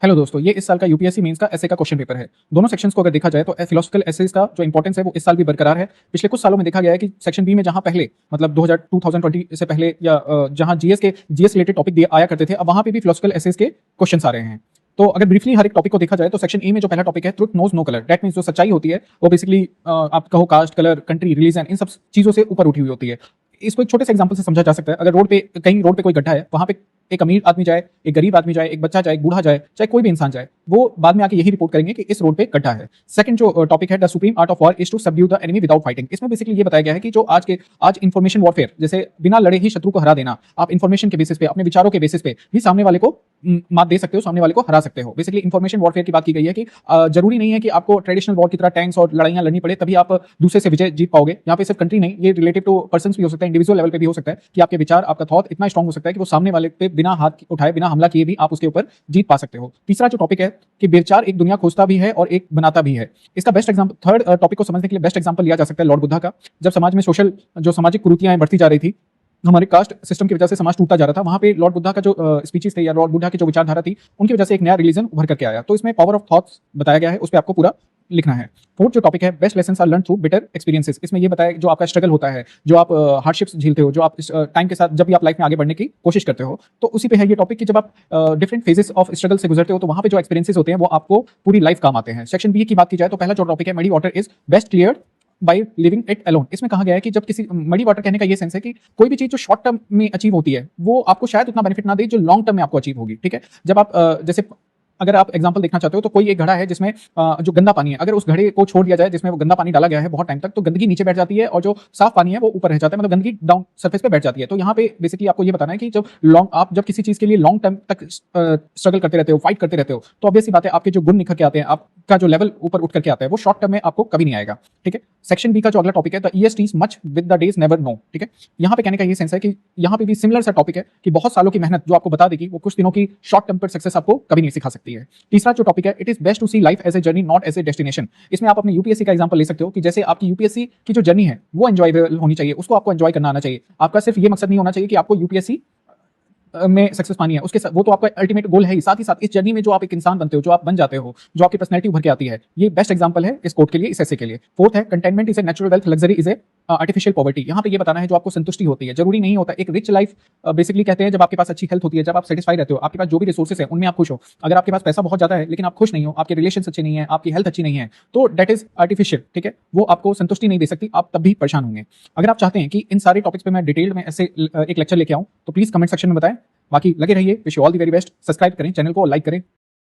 Hello दोस्तों, ये इस साल का यूपीएससी मेंस का एसए का क्वेश्चन पेपर है। दोनों सेक्शंस को अगर देखा जाए तो फिलोसॉफिकल एसेस का जो इंपॉर्टेंस है वो इस साल भी बरकरार है। पिछले कुछ सालों में देखा गया है कि सेक्शन बी में जहां पहले मतलब 2020 से पहले या जहां जीएस रिलेटेड टॉपिक दिए आया करते थे, अब वहां पे भी फिलोसॉफिकल एसेस के क्वेश्चन आ रहे हैं। तो अगर ब्रीफली हर एक टॉपिक को देखा जाए तो सेक्शन ए में जो पहला टॉपिक है truth knows no colour, that means जो सच्चाई होती है वो बेसिकली आप कहो कास्ट, कलर, कंट्री, रिलीजन, इन सब चीजों से ऊपर उठी हुई होती है। इसको एक छोटे से एग्जांपल से समझा जा सकता है। अगर कहीं रोड पे कोई गड्ढा है, वहां पे एक अमीर आदमी जाए, एक गरीब आदमी जाए, एक बच्चा जाए, एक बूढ़ा जाए, चाहे कोई भी इंसान जाए, वो बाद में आके यही रिपोर्ट करेंगे कि इस रोड पे गड्ढा है। सेकंड जो टॉपिक है the supreme art of war is to subdue the enemy without fighting. इसमें बेसिकली ये बताया गया है कि जो आज इंफॉर्मेशन वॉरफेयर, जैसे बिना लड़े ही शत्रु को हरा देना, आप इंफॉर्मेशन के बेसिस पे, अपने विचारों के बेसिस पे भी सामने वाले को मात दे सकते हो, सामने वाले को हरा सकते हो। बेसिकली इंफॉर्मेशन वॉरफेयर की बात की गई है कि जरूरी नहीं है कि आपको ट्रेडिशनल वॉर की तरह टैंक्स और लड़ाइयां लड़नी पड़े तभी आप दूसरे से विजय जीत पाओगे। यहाँ पे सिर्फ कंट्री नहीं, ये रिलेटिव टू पर्सन्स भी हो सकता है, इंडिविजुअल लेवल पे भी हो सकता है कि आपके विचार, आपका थॉट इतना स्ट्रांग हो सकता है कि वो सामने वाले पे बिना हाथ उठाए, बिना हमला किए भी आप उसके ऊपर जीत पा सकते हो। तीसरा जो टॉपिक है कि विचार एक दुनिया खोजता भी है और एक बनाता भी है। इसका बेस्ट एग्जांपल, थर्ड टॉपिक को समझने के लिए बेस्ट एग्जांपल लिया जा सकता है लॉर्ड बुद्धा का। जब समाज में सामाजिक कुरीतियां बढ़ती जा रही थी, हमारे कास्ट सिस्टम की वजह से समाज टूटता जा रहा था, वहां पे लॉर्ड बुद्धा का जो स्पीचेस थे या लॉर्ड बुद्धा की जो विचारधारा थी, उनकी वजह से एक नया रिलीजन उभर करके आया। तो इसमें पावर ऑफ थॉट्स बताया गया है, उस पर आपको पूरा लिखना है। फोर्थ जो टॉपिक है best lessons are learnt through bitter experiences. इसमें ये बताया जो आपका स्ट्रगल होता है, जो आप हार्डशिप्स झेलते हो, जो आप टाइम के साथ जब भी आप लाइफ में आगे बढ़ने की कोशिश करते हो, तो उसी पे है ये टॉपिक कि जब आप डिफरेंट फेजेस ऑफ स्ट्रगल से गुजरते हो तो वहां पे जो एक्सपीरियंसेस होते हैं वो आपको पूरी लाइफ काम आते हैं। सेक्शन बी की बात की जाए तो पहला जो टॉपिक है muddy water is best clear by living it alone. इसमें कहा गया है कि जब किसी मडी वाटर कहने का ये सेंस है कि कोई भी चीज जो शॉर्ट टर्म में अचीव होती है वो आपको शायद उतना बेनिफिट ना दे जो लॉन्ग टर्म में आपको अचीव होगी। ठीक है, जब आप जैसे अगर आप एग्जांपल देखना चाहते हो तो कोई एक घड़ा है जिसमें जो गंदा पानी है, अगर उस घड़े को छोड़ दिया जाए जिसमें वो गंदा पानी डाला गया है बहुत टाइम तक, तो गंदगी नीचे बैठ जाती है और जो साफ पानी है वो ऊपर रह जाता है, मतलब गंदगी डाउन सरफेस पे बैठ जाती है। तो यहाँ पे बेसिकली आपको ये बताना है कि आप जब किसी चीज के लिए लॉन्ग टर्म तक स्ट्रगल करते रहते हो, फाइट करते रहते हो, तो ऑब्वियस सी बात है आपके जो गुण निखर के आते हैं, आपका जो लेवल ऊपर उठ करके आता है, वो शॉर्ट टर्म में आपको कभी नहीं आएगा। ठीक है, सेक्शन बी का जो अगला टॉपिक है the ESTs much with the days never know. ठीक है, यहाँ पे कहने का ये सेंस है कि यहाँ पे भी सिमिलर सा टॉपिक है कि बहुत सालों की मेहनत जो आपको बता देगी वो कुछ दिनों की शॉर्ट टर्म पर सक्सेस आपको कभी नहीं सिखा सकती है। तीसरा जो टॉपिक है it is best to see life as a journey not as a destination. इसमें आप अपने यूपीएससी का एग्जांपल ले सकते हो कि जैसे आपकी यूपीएससी की जो जर्नी है वो एंजॉयबल होनी चाहिए, उसको आपको एंजॉय करना आना चाहिए। आपका सिर्फ ये मकसद नहीं होना चाहिए कि आपको यूपीएससी में सक्सेस पानी है, उसके साथ वो तो आपका अल्टीमेट गोल है ही, साथ ही साथ इस जर्नी में जो आप एक इंसान बनते हो, जो आप बन जाते हो, जो आपकी पर्सनैलिटी उभर के आती है, ये बेस्ट एग्जांपल है इस कोट के लिए, इस एसे के लिए। फोर्थ है containment is a natural wealth, luxury is a artificial poverty. यहाँ पे ये बताना है जो आपको संतुष्टि होती है, जरूरी नहीं होता एक रिच लाइफ बेसिकली कहते हैं जब आपके पास अच्छी हेल्थ होती है, जब आप सेटिस्फाई रहते हो, आपके पास जो भी रिसोर्सेस है उनमें आप खुश हो। अगर आपके पास पैसा बहुत ज्यादा है लेकिन आप खुश नहीं हो, आपके रिलेशन अच्छे नहीं है, आपकी हेल्थ अच्छी नहीं है, तो दैट इज आर्टिफिशियल। ठीक है, वो आपको संतुष्टि नहीं दे सकती, आप तब भी परेशान होंगे। अगर आप चाहते हैं कि इन सारे टॉपिक्स पे मैं डिटेल में ऐसे एक लेक्चर लेके आऊं तो प्लीज कमेंट सेक्शन में बताएं। बाकी लगे रहिए, wish you all the very best. Subscribe करें, चैनल को लाइक करें।